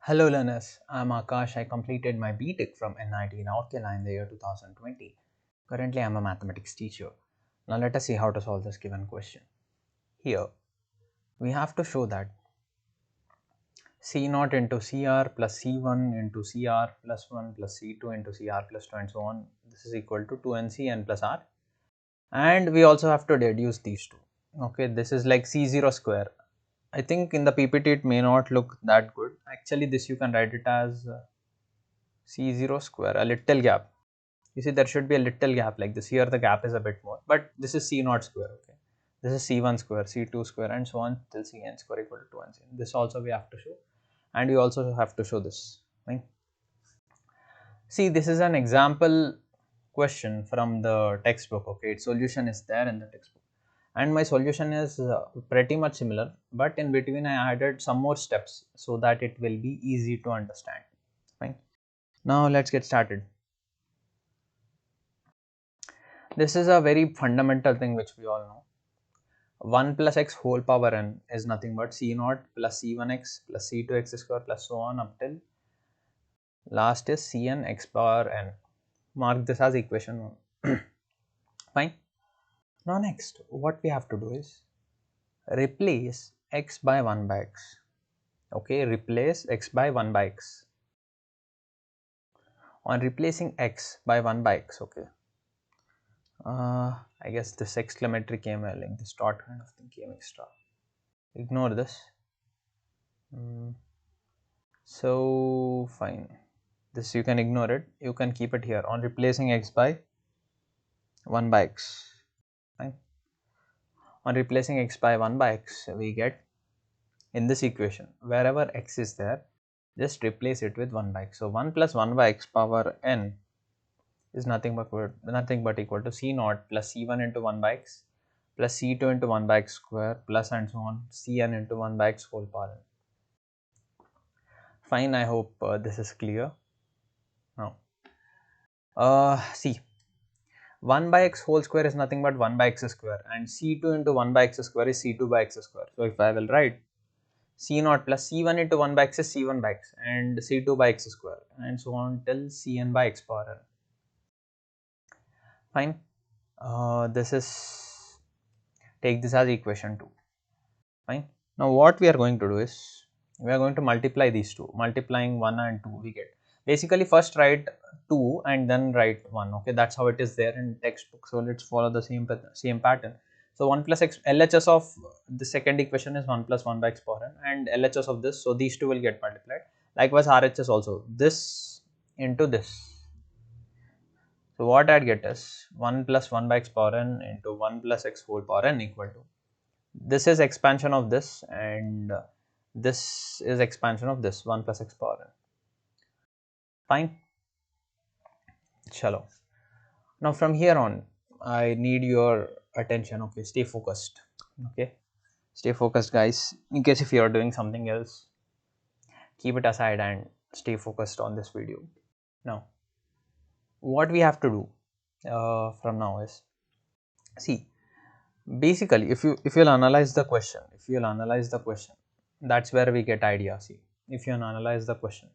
Hello learners, I'm Akash. I completed my BTech from NIT North Carolina in the year 2020. Currently, I'm a mathematics teacher. Now let us see how to solve this given question. Here, we have to show that C0 into CR plus C1 into CR plus 1 plus C2 into CR plus 2 and so on. This is equal to 2NCN plus R. And we also have to deduce these two. Okay, this is like C0 square. I think in the PPT it may not look that good. Actually, this you can write it as C0 square, a little gap. You see there should be a little gap like this. Here the gap is a bit more, but this is C0 square, okay. This is C1 square, C2 square and so on till Cn square equal to 2 and Cn. This also we have to show, and we also have to show this, right? See, this is an example question from the textbook, okay. Its solution is there in the textbook, and my solution is pretty much similar, but in between I added some more steps so that it will be easy to understand, fine. Now let's get started. This is a very fundamental thing which we all know. 1 plus x whole power n is nothing but C0 plus C1x plus C2x square plus so on up till last is Cn x power n. Mark this as equation 1. Fine. Now next what we have to do is replace x by 1 by x. Okay, replace x by 1 by x. On replacing x by 1 by x, okay. I guess this exclamatory came like this dot kind of thing came extra. Ignore this. So fine, this you can ignore it, you can keep it here on replacing x by 1 by x. Fine. On replacing x by 1 by x, we get in this equation wherever x is there, just replace it with 1 by x. So 1 plus 1 by x power n is nothing but equal to C0 plus C1 into 1 by x plus C2 into 1 by x square plus and so on Cn into 1 by x whole power n. Fine, I hope this is clear. Now see, 1 by x whole square is nothing but 1 by x square, and C2 into 1 by x square is C2 by x square. So if I will write C0 plus C1 into 1 by x is C1 by x and C2 by x square and so on till Cn by x power n. Fine. This is, take this as equation 2. Fine. Now what we are going to do is we are going to multiply these two. Multiplying 1 and 2 we get, basically first write 2 and then write 1, okay. That's how it is there in textbook. So let's follow the same pattern. So 1 plus x, LHS of the second equation is 1 plus 1 by x power n, and LHS of this, so these two will get multiplied. Likewise RHS also, this into this. So what I'd get is 1 plus 1 by x power n into 1 plus x whole power n equal to, this is expansion of this and this is expansion of this 1 plus x power n. Fine. Chalo. Now from here on I need your attention, okay. Stay focused, okay. Stay focused guys. In case if you are doing something else, keep it aside and stay focused on this video. Now what we have to do from now is, see, basically if you'll analyze the question, that's where we get idea. See, if you analyze the question,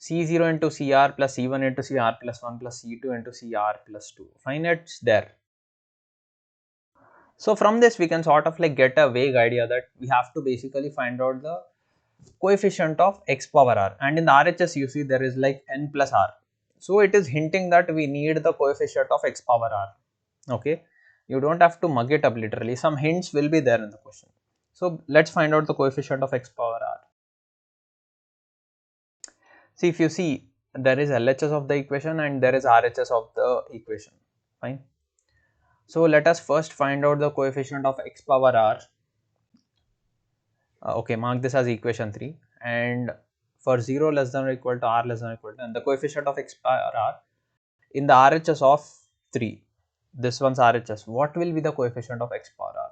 C0 into CR plus C1 into CR plus 1 plus C2 into CR plus 2, fine, it's there. So from this we can sort of like get a vague idea that we have to basically find out the coefficient of x power r, and in the RHS you see there is like n plus r. So it is hinting that we need the coefficient of x power r, okay. You don't have to mug it up literally, some hints will be there in the question. So let's find out the coefficient of x power r. See, if you see, there is LHS of the equation and there is RHS of the equation, fine. So let us first find out the coefficient of x power r. Okay, mark this as equation 3, and for 0 less than or equal to r less than or equal to, and the coefficient of x power r in the RHS of 3, this one's RHS, what will be the coefficient of x power r?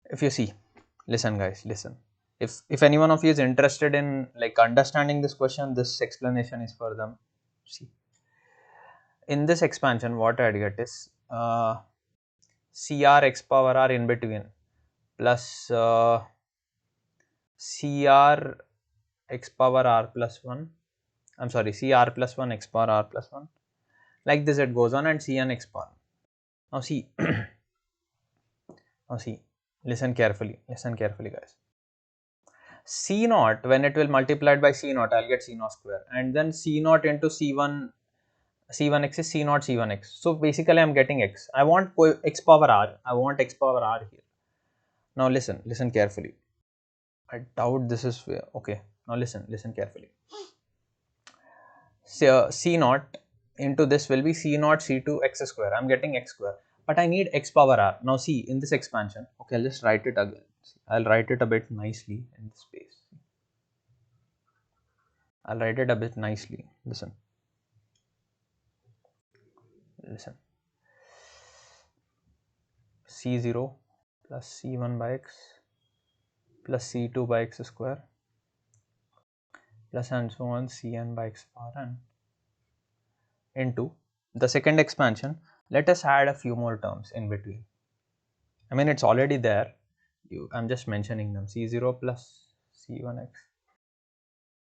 If you see, listen guys, listen. If any one of you is interested in like understanding this question, this explanation is for them. See, in this expansion what I'd get is CR x power r in between plus Cr x power r plus 1, I am sorry, Cr plus 1 x power r plus 1, like this it goes on, and Cn x power. Now see, now see, listen carefully guys. C naught, when it will multiplied by C naught, I'll get C naught square, and then C naught into C1x is C naught C1x. So basically I'm getting x. I want x power r. I want x power r here. Now listen carefully. I doubt this is okay. Now listen carefully. So C naught into this will be C naught C2 x square. I'm getting x square, but I need x power r. Now see, in this expansion, okay, I'll just write it again. I'll write it a bit nicely in this space. I'll write it a bit nicely. Listen. C0 plus C1 by x plus C2 by x square plus and so on Cn by x power n into the second expansion. Let us add a few more terms in between. I mean, it's already there. I'm just mentioning them. C0 plus C1x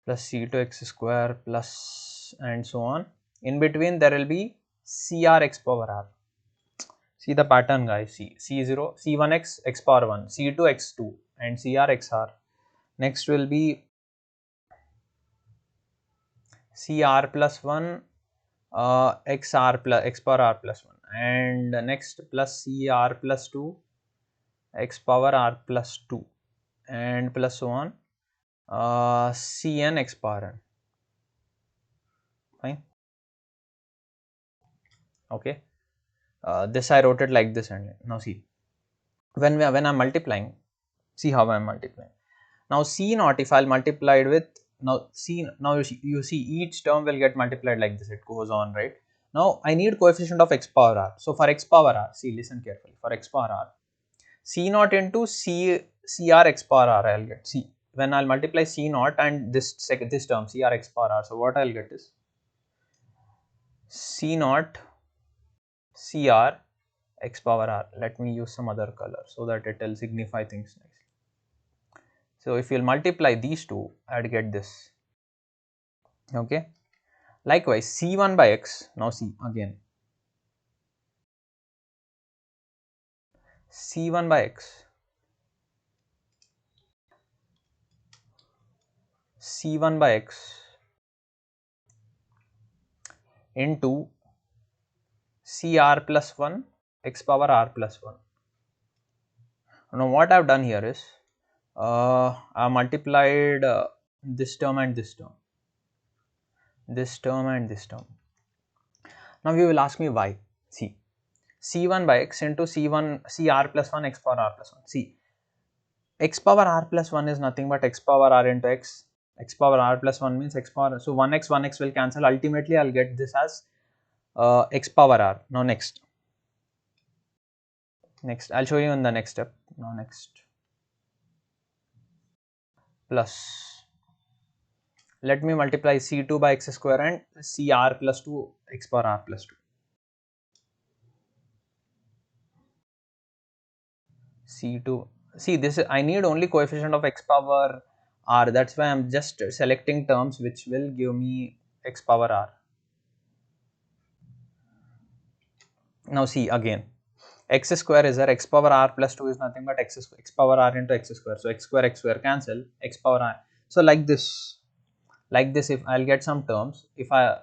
plus C2x square plus and so on. In between there will be Cr x power r. See the pattern, guys. See C0, C1x x power 1, C2 x2 and Cr xr. Next will be Cr plus 1 xr plus x power r plus 1, and next plus Cr plus 2 x power r plus 2, and plus so on Cn x power n. Fine. Okay. This I wrote it like this, and now see, when I'm multiplying, see how I'm multiplying. Now C naught, if I'll multiply it with, now you see each term will get multiplied like this. It goes on, right? Now I need coefficient of x power r. So for x power r, see, listen carefully. For x power r, C naught into Cr x power r I'll get. See, when I'll multiply C naught and this term Cr x power r, so what I'll get is C naught Cr x power r. Let me use some other color so that it will signify things nicely. So if you'll multiply these two, I'd get this. Okay. Likewise, C1 by x. Now see again. C1 by x. C1 by x into Cr plus 1 x power r plus 1. Now what I've done here is I multiplied this term and this term, this term and this term. Now you will ask me why. See, C1 by x into Cr plus 1 x power r plus 1. See, x power r plus 1 is nothing but x power r into x. X power r plus 1 means x power, so 1x will cancel. Ultimately I'll get this as x power r. Now next I'll show you in the next step. Now next, plus, let me multiply C2 by x square and Cr plus 2 x power r plus 2. C2, see this, I need only coefficient of x power r, that's why I'm just selecting terms which will give me x power r. Now see again, x square is there, x power r plus 2 is nothing but x power r into x square. So x square cancel, x power r. So like this if I'll get some terms,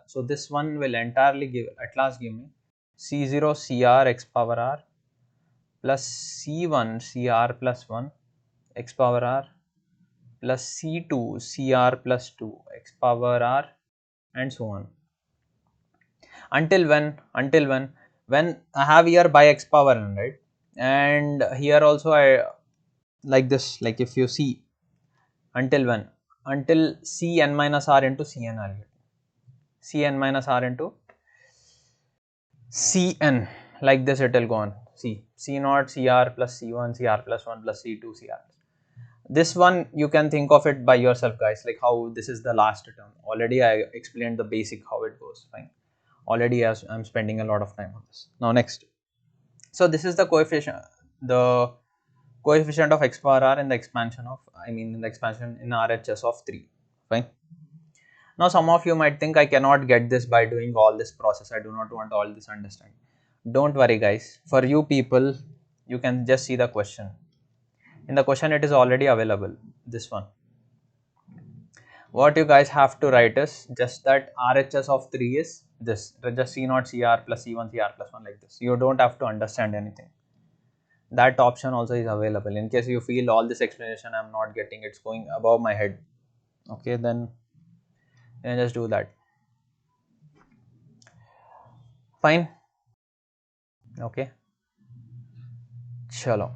so this one will entirely give, at last give me C0Cr x power r plus C1Cr plus 1 x power r plus C2Cr plus 2 x power r and so on. Until when I have here by x power n, right? And here also I like this, like if you see, until when? Until Cn minus r into Cn I'll get. Cn minus r into Cn, like this it will go on. See, C0 Cr plus C1 Cr plus 1 plus C2 Cr. This one you can think of it by yourself, guys, like how this is the last term. Already I explained the basic how it goes, fine. Already I'm spending a lot of time on this. Now next, so this is the coefficient, the coefficient of x power r in the expansion of, in the expansion in RHS of 3. Fine. Now some of you might think I cannot get this by doing all this process, I do not want all this understanding. Don't worry guys, for you people, you can just see the question. In the question it is already available, this one. What you guys have to write is just that RHS of 3 is this, just C0Cr+C1Cr+1 like this. You don't have to understand anything. That option also is available in case you feel all this explanation I am not getting, it's going above my head. Okay, then just do that. Fine. Okay. Chalo.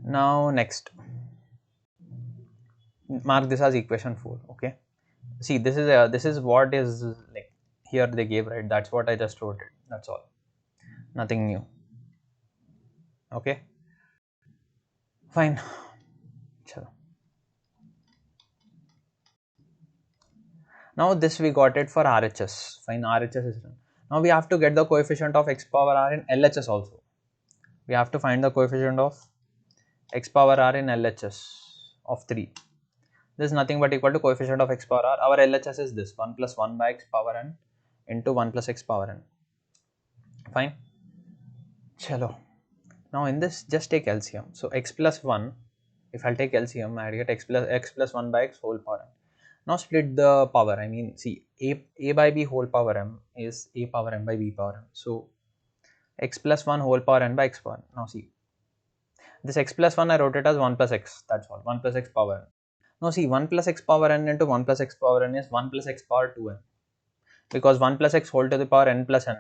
Now next, mark this as equation 4. Okay. See, this is what is like here they gave, right? That's what I just wrote it. That's all. Nothing new. Okay. Fine. Chalo. Now this we got it for RHS. Fine, RHS is done. Now we have to get the coefficient of x power r in LHS also. We have to find the coefficient of x power r in LHS of 3. This is nothing but equal to coefficient of x power r. Our LHS is this 1 plus 1 by x power n into 1 plus x power n. Fine. Chalo. Now in this just take LCM. So x plus 1, if I'll take LCM, I get x plus 1 by x whole power n. Now split the power, see a by b whole power m is a power m by b power m. So x plus 1 whole power n by x power n. Now see, this x plus 1 I wrote it as 1 plus x, that's all, 1 plus x power n. Now see, 1 plus x power n into 1 plus x power n is 1 plus x power 2n, because 1 plus x whole to the power n plus n,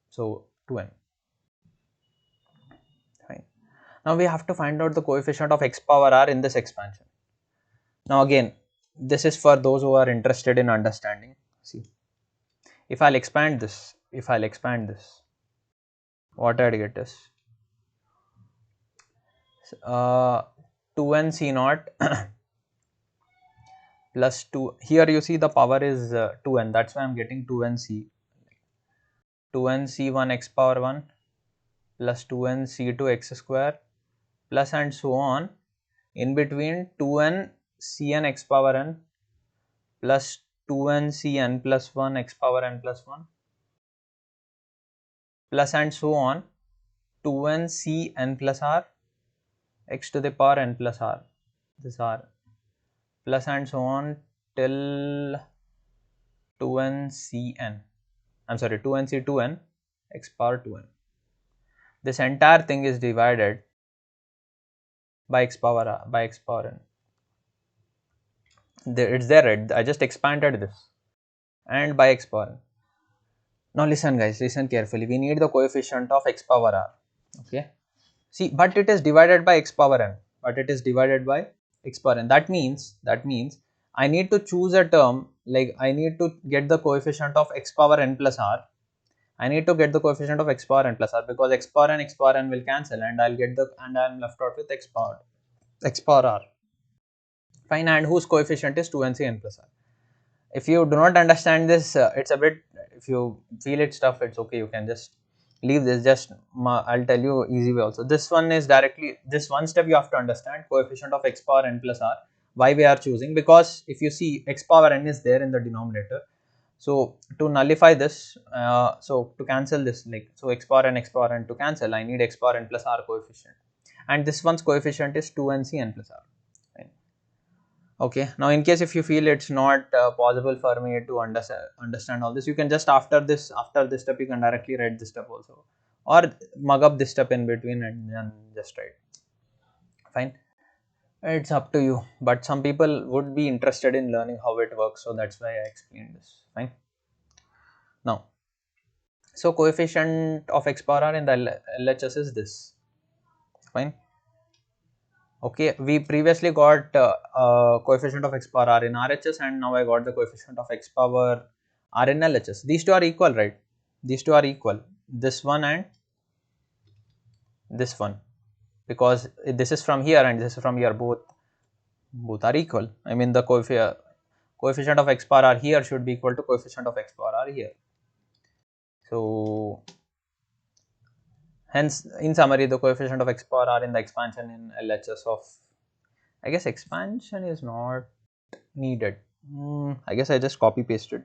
so 2n. Fine. Now we have to find out the coefficient of x power r in this expansion. Now again, this is for those who are interested in understanding. See, if I'll expand this, what I'd get is 2n C0 plus 2, here you see the power is 2n, that's why I'm getting 2n C1 x power 1 plus 2n C2 x square plus and so on, in between 2n Cn x power n plus 2n Cn plus 1 x power n plus 1 plus and so on 2n Cn plus r x to the power n plus r, this r, plus and so on till 2n Cn, 2n C2n x power 2n. This entire thing is divided by x power r, by x power n. It's there, right? I just expanded this, and by x power n. Now listen guys, listen carefully. We need the coefficient of x power r. Okay. See, but it is divided by x power n. That means I need to choose a term, like I need to get the coefficient of x power n plus r. I need to get the coefficient of x power n plus r, because x power n will cancel, and I'm left out with x power r. Fine, and whose coefficient is 2n Cn plus r. If you do not understand this, it's a bit, if you feel it's tough, it's okay, you can just leave this. Just I'll tell you easy way also. This one is directly, this one step you have to understand, coefficient of x power n plus r. Why we are choosing? Because if you see, x power n is there in the denominator. So to nullify this, so to cancel this, like, so x power n to cancel, I need x power n plus r coefficient, and this one's coefficient is 2n Cn plus r. Okay, now in case if you feel it's not possible for me to understand all this, you can just after this step you can directly write this step also, or mug up this step in between and then just write. Fine, it's up to you, but some people would be interested in learning how it works, so that's why I explained this. Fine. Now, so coefficient of x power r in the LHS is this. Fine. Okay, we previously got coefficient of x power r in RHS, and now I got the coefficient of x power r in LHS. These two are equal, right? These two are equal, this one and this one, because this is from here and this is from here, both are equal. The coefficient of x power r here should be equal to coefficient of x power r here. So Hence, in summary, the coefficient of x power r in the expansion in LHS of, I guess expansion is not needed. I guess I just copy pasted.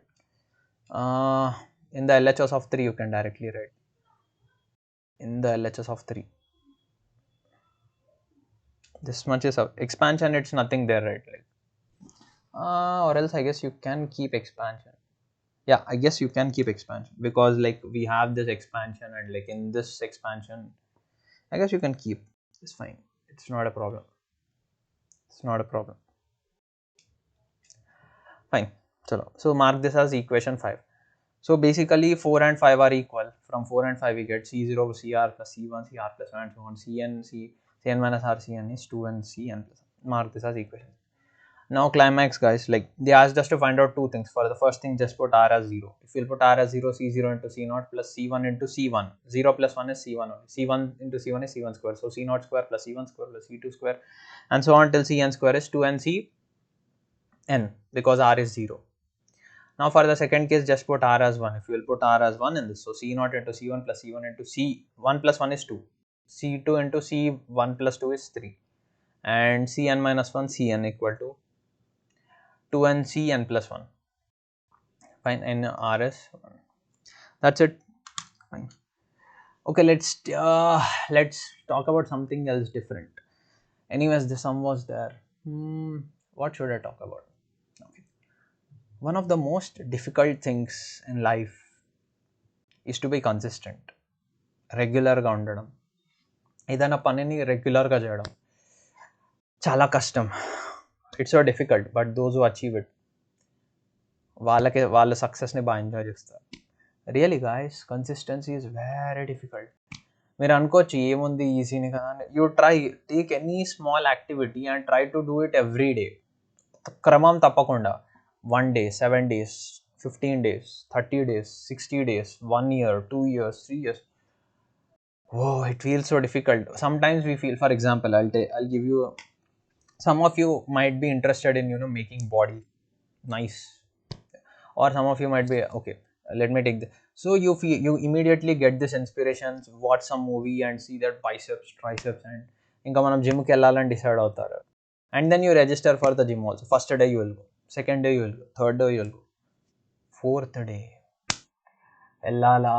In the LHS of 3 you can directly write. In the LHS of 3. This much is expansion, it's nothing there, right? Like, or else I guess you can keep expansion. Yeah, I guess you can keep expansion because like we have this expansion and like in this expansion, I guess you can keep. It's fine. It's not a problem. It's not a problem. Fine. So mark this as equation 5. So basically 4 and 5 are equal. From 4 and 5 we get C0Cr+C1Cr+1 and so on. Cn minus rCn is 2nCn+. Mark this as equation. Now climax, guys, like they asked us to find out two things. For the first thing, just put r as 0. If we'll put r as 0, C0 into C0 plus C1 into C1. 0 plus 1 is C1 only. C1 into C1 is C1 square. So C0 square plus C1 square plus C2 square and so on till Cn square is 2nCn because r is 0. Now for the second case, just put r as 1. If you will put r as 1 in this, so C0 into C1 plus C1 into C1 plus 1 is 2. C2 into C1 plus 2 is 3. And Cn minus 1 Cn equal to 2nCn plus 1. Fine, and r is 1. That's it. Fine. Okay, let's talk about something else different. Anyways, the sum was there. What should I talk about? Okay. One of the most difficult things in life is to be consistent. Regular గా ఉండడం. ఏదైనా పనిని regular గా చేయడం చాలా కష్టం. It's so difficult, but those who achieve it వాళ్ళ సక్సెస్ని బాగా ఎంజాయ్ చేస్తారు. Really guys, consistency is very difficult. మీరు అనుకోవచ్చు ఏముంది ఈజీని కదా అని. You try, take any small activity and try to do it every day. క్రమం తప్పకుండా 1 day, 7 days, 15 days, 30 days, 60 days, 1 year, 2 years, 3 years. Oh, it feels so difficult. Sometimes we feel, for example, I'll give you, some of you might be interested in making body nice, or some of you might be okay. Let me take this. So you immediately get this inspiration, watch some movie and see that biceps, triceps, and inka manam gym ki ellalani decide avtaru. And then you register for the gym also. First day you will go, second day you will go, third day you will go, fourth day ellala.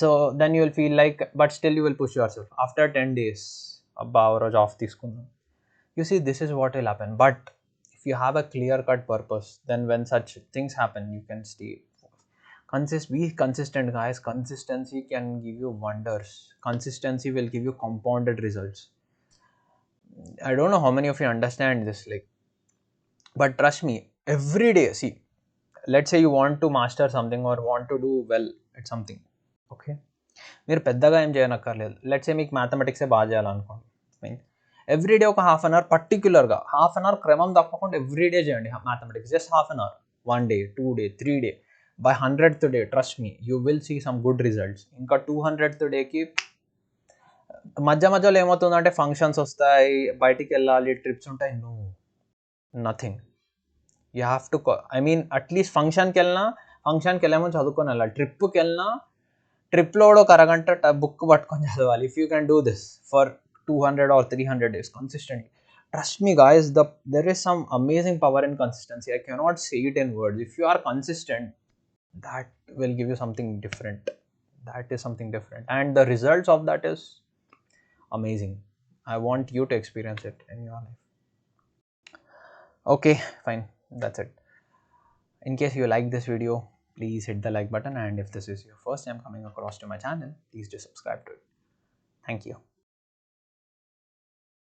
So then you will feel like, but still you will push yourself. After 10 days, abba roju off తీసుకుందాం. You see, this is what will happen. But if you have a clear cut purpose, then when such things happen, you can stay. Be consistent, guys. Consistency can give you wonders. Consistency will give you compounded results. I don't know how many of you understand this, like, but trust me, every day, see, let's say you want to master something or want to do well at something. Okay, మీరు పెద్దగా ఏం చేయనక్కర్లేదు. Let's say మీకు మ్యాథమెటిక్సే బాగా చేయాలనుకోండి. Everyday ఒక half an hour, పర్టిక్యులర్గా హాఫ్ అన్ అవర్ క్రమం తప్పకుండా ఎవ్రీడే చేయండి mathematics. Just half an hour, 1 day, 2 day, 3 day. By 100th day, trust me, you will see some good results. ఇంకా 200th డేకి మధ్య మధ్యలో ఏమవుతుందంటే ఫంక్షన్స్ వస్తాయి, బయటికి వెళ్ళాలి, ట్రిప్స్ ఉంటాయి. No, nothing. You have to, I mean at least ఫంక్షన్కి వెళ్ళామో చదువుకొని వెళ్ళాలి. ట్రిప్కి వెళ్ళినా ట్రిప్లో ఒక అరగంట బుక్ పట్టుకొని చదవాలి. If you can do this for 200 or 300 days consistently, trust me guys, there is some amazing power in consistency. I cannot say it in words. If you are consistent, that will give you something different. That is something different, and the results of that is amazing. I want you to experience it in your life. Okay, fine, that's it. In case you like this video, please hit the like button, and if this is your first time coming across to my channel, please do subscribe to it. Thank you.